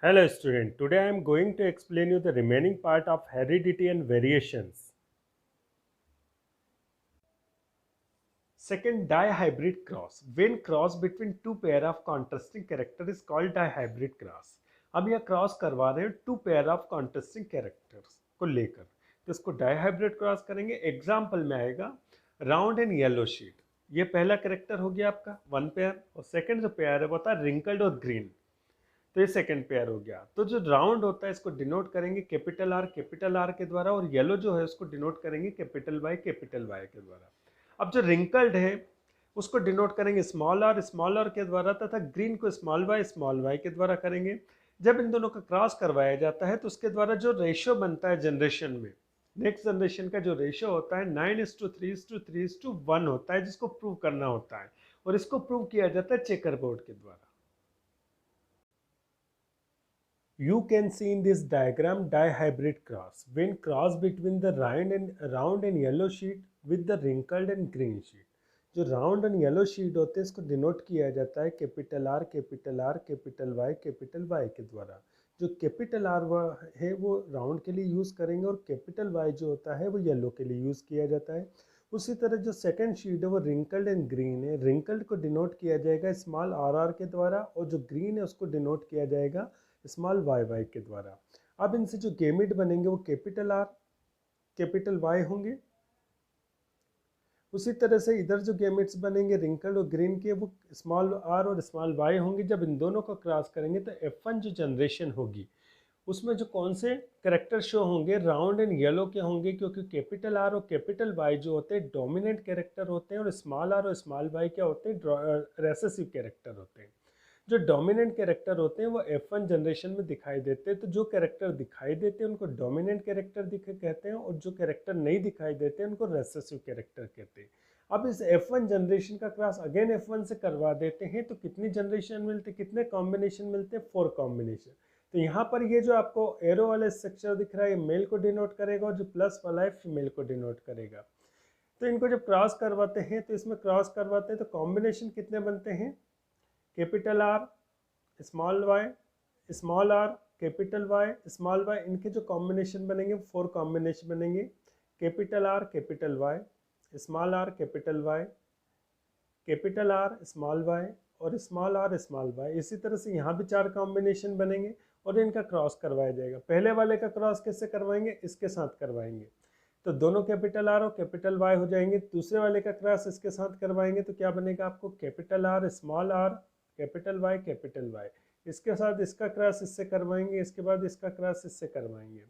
Hello student, today I am going to explain you the remaining part of heredity and variations. Second, dihybrid cross. When cross between two pair of contrasting character is called dihybrid cross. अब यह cross करवा रहे हैं two pair of contrasting characters को लेकर, तो इसको dihybrid cross करेंगे। एग्जाम्पल में आएगा राउंड एंड येलो शीट। ये पहला कैरेक्टर हो गया आपका वन पेयर, और सेकंड जो पेयर है वो था रिंकल्ड और ग्रीन, तो ये सेकंड पेयर हो गया। तो जो राउंड होता है इसको डिनोट करेंगे कैपिटल आर के द्वारा, और येलो जो है उसको डिनोट करेंगे कैपिटल वाई के द्वारा। अब जो रिंकल्ड है उसको डिनोट करेंगे स्मॉल आर के द्वारा, तथा ग्रीन को स्मॉल वाई के द्वारा करेंगे। जब इन दोनों का क्रॉस करवाया जाता है तो उसके द्वारा जो रेशियो बनता है जनरेशन में, नेक्स्ट जनरेशन का जो रेशियो होता है 9:3:3:1 होता है, जिसको प्रूव करना होता है, और इसको प्रूव किया जाता है चेकर बोर्ड के द्वारा। You can see in this diagram dihybrid cross. When cross between the round and yellow sheet with the wrinkled and green sheet. जो राउंड एंड येलो शीट होते हैं इसको डिनोट किया जाता है कैपिटल आर कैपिटल वाई के द्वारा। जो कैपिटल आर है वो राउंड के लिए यूज़ करेंगे, और कैपिटल वाई जो होता है वो येलो के लिए यूज़ किया जाता है। उसी तरह जो सेकंड शीट है वो रिंकल्ड एंड ग्रीन है। रिंकल्ड को डिनोट किया जाएगा स्मॉल आर के द्वारा, और जो ग्रीन है उसको डिनोट किया जाएगा स्मॉल वाई के द्वारा। अब इनसे जो गेमिट बनेंगे वो कैपिटल आर कैपिटल वाई होंगे। उसी तरह से इधर जो गेमिट्स बनेंगे रिंकल्ड और ग्रीन के वो स्मॉल आर और स्मॉल वाई होंगे। जब इन दोनों को क्रॉस करेंगे तो F1 जो जनरेशन होगी उसमें जो कौन से करेक्टर शो होंगे, राउंड एंड येलो के होंगे, क्योंकि कैपिटल आर और कैपिटल वाई जो होते हैं डोमिनेंट कैरेक्टर होते हैं, और स्मॉल आर और स्मॉल वाई क्या होते हैं, रेसेसिव कैरेक्टर होते हैं। जो डोमिनेंट कैरेक्टर होते हैं वो F1 जनरेशन में दिखाई देते हैं। तो जो कैरेक्टर दिखाई देते हैं उनको डोमिनेंट कैरेक्टर कहते हैं, और जो कैरेक्टर नहीं दिखाई देते हैं उनको रेसेसिव कैरेक्टर कहते हैं। अब इस F1 जनरेशन का क्रॉस अगेन F1 से करवा देते हैं तो कितनी जनरेशन मिलते, कितने कॉम्बिनेशन मिलते हैं, 4 कॉम्बिनेशन। तो यहाँ पर ये जो आपको एरो वाला स्ट्रक्चर दिख रहा है ये मेल को डिनोट करेगा, और जो प्लस वाला है फीमेल को डिनोट करेगा। तो इनको जब क्रॉस करवाते हैं तो इसमें क्रॉस करवाते हैं तो कॉम्बिनेशन कितने बनते हैं, capital R small R capital Y small Y, इनके जो कॉम्बिनेशन बनेंगे 4 कॉम्बिनेशन बनेंगे। Capital Y small R capital R small Y और स्मॉल वाई। इसी तरह से यहाँ भी 4 कॉम्बिनेशन बनेंगे और इनका क्रॉस करवाया जाएगा। पहले वाले का क्रॉस कैसे करवाएंगे, इसके साथ करवाएंगे तो दोनों कैपिटल आर और कैपिटल वाई हो जाएंगे। दूसरे वाले का क्रॉस इसके साथ करवाएंगे तो क्या बनेगा आपको, कैपिटल आर कैपिटल वाई। इसके साथ इसका क्रॉस इससे करवाएंगे, इसके बाद इसका क्रॉस इससे करवाएंगे।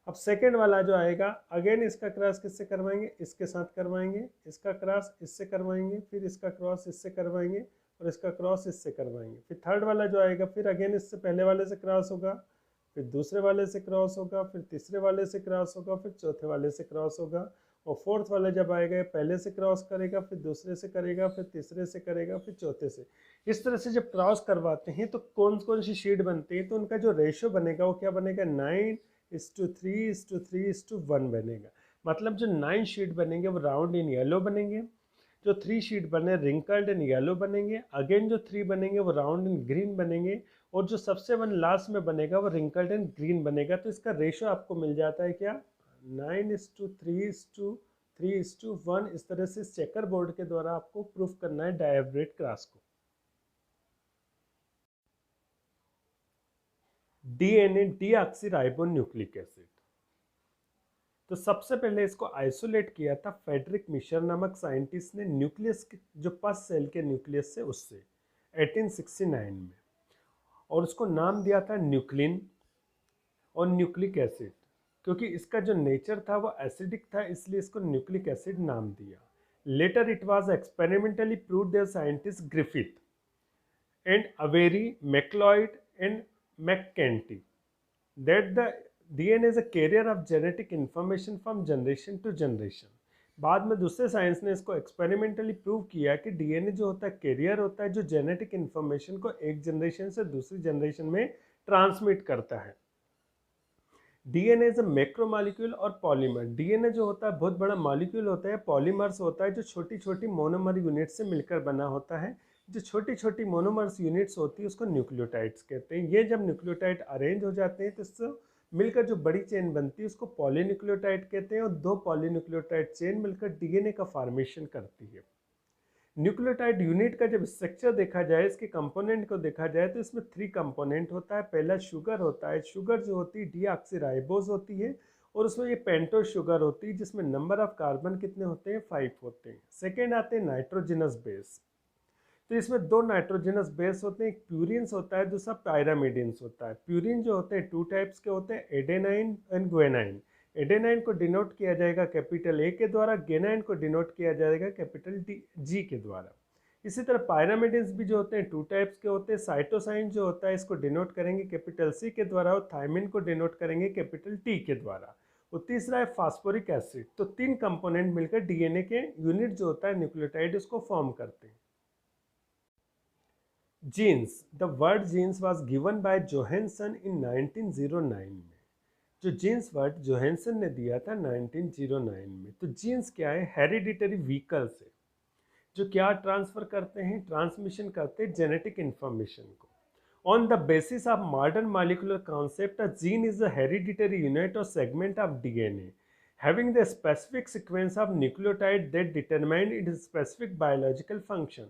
अब सेकेंड वाला जो आएगा अगेन इसका क्रॉस किससे करवाएंगे, इसके साथ करवाएंगे, इसका क्रॉस इससे करवाएंगे, फिर इसका क्रॉस इससे करवाएंगे और इसका क्रॉस इससे करवाएंगे। फिर थर्ड वाला जो आएगा फिर अगेन इससे पहले वाले से क्रॉस होगा, फिर दूसरे वाले से क्रॉस होगा, फिर तीसरे वाले से क्रॉस होगा, फिर चौथे वाले से क्रॉस होगा, और फोर्थ वाला जब आएगा पहले से क्रॉस करेगा, फिर दूसरे से करेगा, फिर तीसरे से करेगा, फिर चौथे से। इस तरह से जब क्रॉस करवाते हैं तो कौन कौन सी शीट बनती है, तो उनका जो रेशियो बनेगा वो क्या बनेगा, 9:3:3:1 बनेगा। मतलब जो 9 शीट बनेंगे वो राउंड इन येलो बनेंगे, जो 3 शीट बने रिंकल्ड इन येलो बनेंगे, अगेन जो 3 बनेंगे वो राउंड इन ग्रीन बनेंगे, और जो सबसे वन लास्ट में बनेगा वो रिंकल्ड एंड ग्रीन बनेगा। तो इसका रेशियो आपको मिल जाता है क्या, 9:3:3:1। इस तरह से चेकर बोर्ड के द्वारा आपको प्रूफ करना है डायहाइब्रिड क्रॉस को। डीएनए डीऑक्सीराइबोन्यूक्लिक एसिड, तो सबसे पहले इसको आइसोलेट किया था फेडरिक मिशर नामक साइंटिस्ट ने न्यूक्लियस जो पस सेल के न्यूक्लियस से उससे 1869 में, और उसको नाम दिया था न्यूक्लिन और न्यूक्लिक एसिड, क्योंकि इसका जो नेचर था वो एसिडिक था, इसलिए इसको न्यूक्लिक एसिड नाम दिया। Later it was experimentally proved by scientist Griffith and Avery, MacLeod and McCarty that the DNA is a carrier of genetic information from generation to generation। बाद में दूसरे साइंस ने इसको एक्सपेरिमेंटली प्रूव किया कि DNA जो होता है कैरियर होता है, जो जेनेटिक इन्फॉर्मेशन को एक जनरेशन से दूसरी जनरेशन में ट्रांसमिट करता है। डीएनए इज अ मैक्रोमॉलिक्यूल और पॉलीमर। डीएनए जो होता है बहुत बड़ा मॉलिक्यूल होता है, पॉलीमर्स होता है जो छोटी छोटी मोनोमर यूनिट से मिलकर बना होता है। जो छोटी छोटी मोनोमर्स यूनिट्स होती है उसको न्यूक्लियोटाइड्स कहते हैं। ये जब न्यूक्लियोटाइड अरेंज हो जाते हैं तो इससे मिलकर जो बड़ी चेन बनती है उसको पॉलीन्यूक्लियोटाइड कहते हैं, और दो पॉलीन्यूक्लियोटाइड चेन मिलकर डीएनए का फॉर्मेशन करती है। न्यूक्लियोटाइड यूनिट का जब स्ट्रक्चर देखा जाए, इसके कंपोनेंट को देखा जाए, तो इसमें 3 कंपोनेंट होता है। पहला शुगर होता है, शुगर जो होती है डीऑक्सीराइबोज होती है, और उसमें ये पेंटोज शुगर होती है जिसमें नंबर ऑफ कार्बन कितने होते हैं, 5 होते हैं। सेकेंड आते हैं नाइट्रोजिनस बेस, तो इसमें 2 नाइट्रोजनस बेस होते हैं, एक प्यूरिन्स होता है, दूसरा पायरामिडिन्स होता है। प्यूरिन जो होते हैं 2 टाइप्स के होते हैं, एडेनाइन एंड ग्वेनाइन। एडेनाइन को डिनोट किया जाएगा कैपिटल ए के द्वारा, गेनाइन को डिनोट किया जाएगा कैपिटल जी के द्वारा। इसी तरह पायरामिडिन्स भी जो होते हैं 2 टाइप्स के होते हैं। साइटोसाइन जो होता है इसको डिनोट करेंगे कैपिटल सी के द्वारा, और थायमिन को डिनोट करेंगे कैपिटल टी के द्वारा। और तीसरा है फास्फोरिक एसिड। तो 3 कंपोनेंट मिलकर डीएनए के यूनिट जो होता है न्यूक्लियोटाइड उसको फॉर्म करते हैं। Genes, the word genes was given by Johannsen in 1909 में। जो जीन्स वर्ड जोहानसन ने दिया था 1909 में। तो जीन्स क्या है, हेरिडिटरी व्हीकल्स है जो क्या ट्रांसफर करते हैं, ट्रांसमिशन करते हैं जेनेटिक इंफॉर्मेशन को। On the basis of modern molecular concept, a gene is a hereditary unit और segment of DNA having the specific sequence of nucleotide that determine its specific biological function.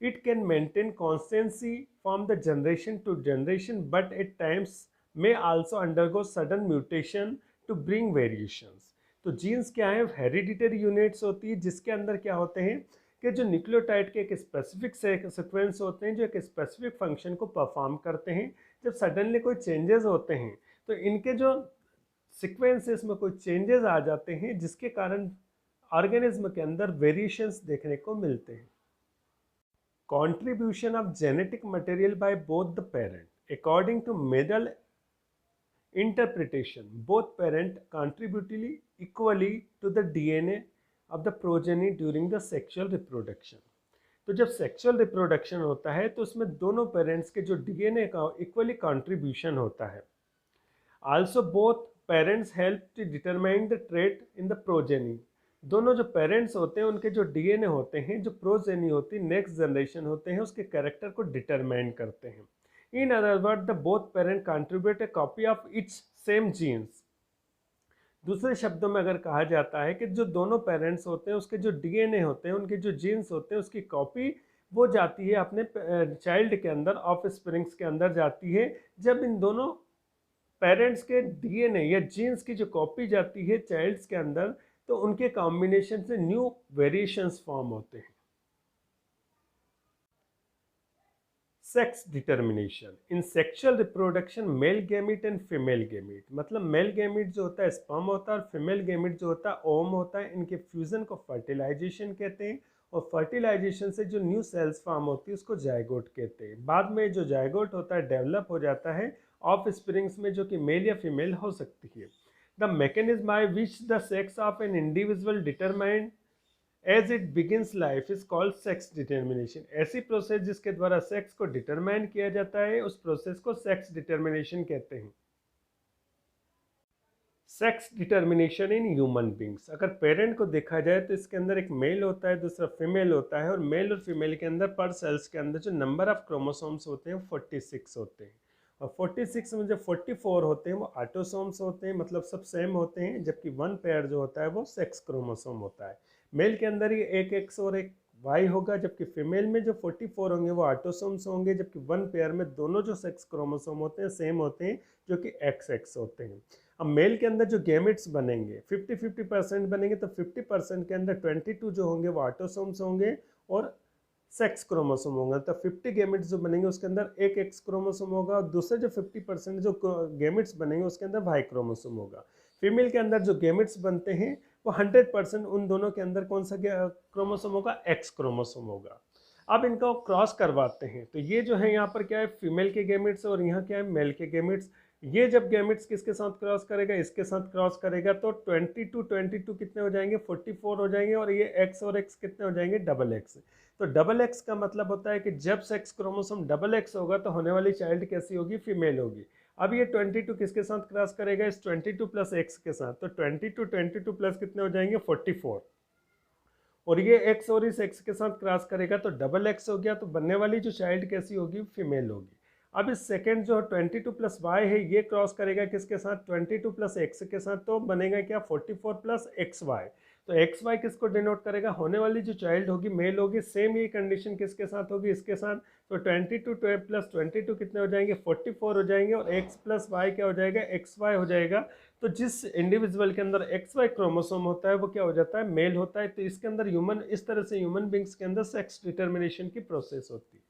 It can maintain constancy from the generation to generation, but at times may also undergo sudden mutation to bring variations. तो jeans क्या है, hereditary units होती है जिसके अंदर क्या होते हैं कि जो न्यूक्लियोटाइड के एक स्पेसिफिक सीक्वेंस होते हैं जो एक स्पेसिफिक फंक्शन को परफॉर्म करते हैं। जब सडनली कोई चेंजेस होते हैं तो इनके जो सीक्वेंसेस में कोई चेंजेस आ जाते हैं जिसके कारण ऑर्गेनिज्म के अंदर वेरिएशंस देखने को मिलते हैं। Contribution of genetic material by both the parent. According to Medal interpretation, both parents contribute equally to the DNA of the progeny during the sexual reproduction. तो जब सेक्सुअल रिप्रोडक्शन होता है तो उसमें दोनों पेरेंट्स के जो डीएनए का इक्वली कंट्रीब्यूशन होता है। Also both parents help to determine the trait in the progeny. दोनों जो पेरेंट्स होते हैं उनके जो डीएनए होते हैं, जो प्रोजेनी होती है, नेक्स्ट जनरेशन होते हैं, उसके कैरेक्टर को डिटरमाइन करते हैं। In other word, the both parent contribute a copy of each same genes. दूसरे शब्दों में अगर कहा जाता है कि जो दोनों पेरेंट्स होते हैं उसके जो डीएनए होते हैं, उनके जो जीन्स होते हैं, उसकी कॉपी वो जाती है अपने चाइल्ड के अंदर, ऑफ स्प्रिंग्स के अंदर जाती है। जब इन दोनों पेरेंट्स के डीएनए या जीन्स की जो कॉपी जाती है चाइल्ड्स के अंदर, तो उनके कॉम्बिनेशन से न्यू वेरिएशंस फॉर्म होते हैं। Sex determination in sexual reproduction, male gamete and female gamete. मतलब मेल गैमीट जो होता है स्पर्म होता है, और फीमेल गैमीट जो होता है ओवम होता है। इनके फ्यूजन को फर्टिलाइजेशन कहते हैं, और फर्टिलाइजेशन से जो न्यू सेल्स फॉर्म होती है उसको जायगोट कहते हैं। बाद में जो जायगोट होता है डेवलप हो जाता है ऑफ स्प्रिंग्स में, जो कि मेल या फीमेल हो सकती है। The mechanism by which the sex of an individual determined as it begins life is called sex determination. ऐसी प्रोसेस जिसके द्वारा सेक्स को डिटरमाइन किया जाता है उस प्रोसेस को सेक्स डिटर्मिनेशन कहते हैं। Sex determination in human beings, अगर पेरेंट को देखा जाए तो इसके अंदर एक मेल होता है, दूसरा फीमेल होता है, और मेल और फीमेल के अंदर पर सेल्स के अंदर जो नंबर ऑफ क्रोमोसोम्स होते हैं 46 होते हैं, और 46 में जो 44 होते हैं वो ऑटोसोम्स होते हैं, मतलब सब सेम होते हैं, जबकि 1 पेयर जो होता है वो सेक्स क्रोमोसोम होता है। मेल के अंदर ही एक एक्स और एक वाई होगा, जबकि फीमेल में जो 44 होंगे वो ऑटोसोम्स होंगे, जबकि 1 पेयर में दोनों जो सेक्स क्रोमोसोम होते हैं सेम होते हैं, जो कि एक्स एक्स होते हैं। अब मेल के अंदर जो गैमेट्स बनेंगे 50-50% बनेंगे, तो 50% के अंदर 22 जो होंगे वो ऑटोसोम्स होंगे और सेक्स क्रोमोसोम होगा। तो 50 गैमेट्स जो बनेंगे उसके अंदर एक एक्स क्रोमोसोम होगा, और दूसरे जो 50% जो गैमेट्स बनेंगे उसके अंदर वाई क्रोमोसोम होगा। फीमेल के अंदर जो गैमेट्स बनते हैं वो 100% उन दोनों के अंदर कौन सा क्रोमोसोम होगा, एक्स क्रोमोसोम होगा। अब इनको क्रॉस करवाते हैं, तो ये जो है यहाँ पर क्या है फीमेल के गैमेट्स, और यहाँ क्या है मेल के गैमेट्स। ये जब गैमेट्स किसके साथ क्रॉस करेगा, इसके साथ क्रॉस करेगा, तो 22 कितने हो जाएंगे, 44 हो जाएंगे, और ये एक्स और एक्स कितने हो जाएंगे, डबल एक्स। तो डबल एक्स का मतलब होता है कि जब सेक्स क्रोमोसोम डबल एक्स होगा तो होने वाली चाइल्ड कैसी होगी, फीमेल होगी। अब ये 22 किसके साथ क्रॉस करेगा, इस 22 प्लस एक्स के साथ, तो 22 प्लस कितने हो जाएंगे 44, और ये एक्स और इस एक्स के साथ क्रॉस करेगा तो डबल एक्स हो गया, तो बनने वाली जो चाइल्ड कैसी होगी, फीमेल होगी। अब इस सेकेंड जो 22 प्लस वाई है ये क्रॉस करेगा किसके साथ, 22 प्लस एक्स के साथ, तो बनेगा क्या 44 प्लस एक्स वाई। तो एक्स वाई किसको डिनोट करेगा, होने वाली जो चाइल्ड होगी मेल होगी, सेम ये कंडीशन किसके साथ होगी, इसके साथ। तो 22 प्लस 22 कितने हो जाएंगे, 44 हो जाएंगे, और एक्स प्लस वाई क्या हो जाएगा, एक्स वाई हो जाएगा। तो जिस इंडिविजुअल के अंदर एक्स वाई क्रोमोसोम होता है वो क्या हो जाता है, मेल होता है। तो इसके अंदर ह्यूमन, इस तरह से ह्यूमन बींग्स के अंदर सेक्स डिटर्मिनेशन की प्रोसेस होती है।